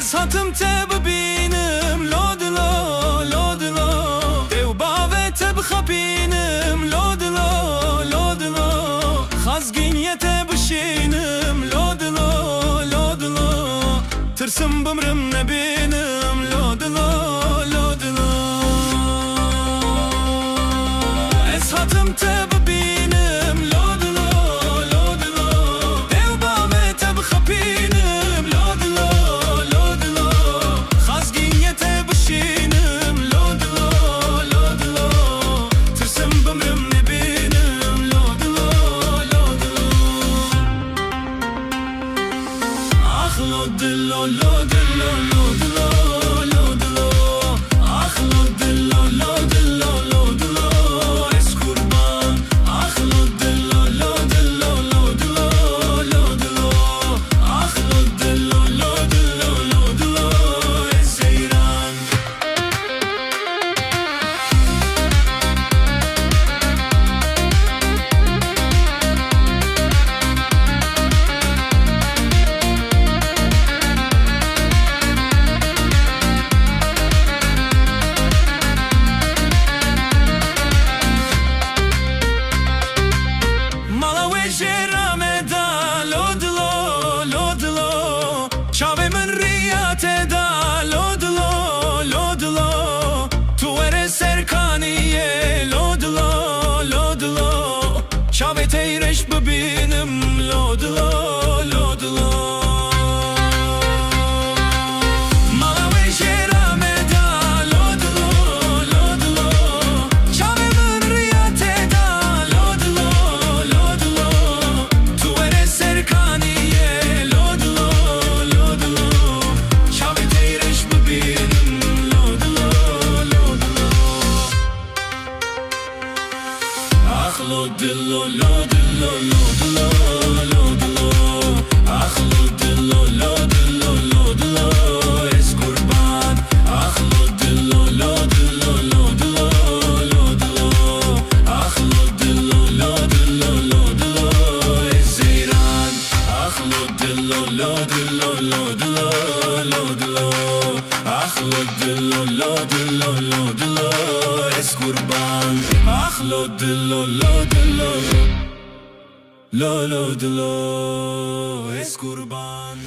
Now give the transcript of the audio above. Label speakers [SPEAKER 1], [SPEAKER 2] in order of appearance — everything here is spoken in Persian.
[SPEAKER 1] اسهاتم تببینم لودلو لودلو دیو باوه تب خپینم لودلو لودلو خازگینیه تبشینم لودلو لودلو ترسم بمرم نبینم لودلو لودلو اسهاتم تببینم لودلو لودلو دیو باوه تب خپینم لودلو لودلو خازگینیه تبشینم لودلو لودلو ترسم بمرم نبینم لودلو لودلو آخ لودلو لودلو لودلو لودلو آخ لودلو لودلو لودلو اس قربان آخ لودلو لودلو لودلو لودلو آخ لودلو لودلو لودلو اس ایران جرامه دا لودلو لودلو چاوه من ریاته دا لودلو لودلو تو ور سرکانیه لودلو لودلو چاوه تیرش ببینم لودلو لودلو لودلو لودلو لودلو لودلو آخ لودلو لودلو لودلو اس قربان آخ لودلو لودلو لودلو لودلو آخ لودلو لودلو لودلو اس ایران آخ لودلو لودلو لودلو لودلو آخ لودلو لودلو لودلو اس قربان آخ لودلو لودلو لودلو اس قربان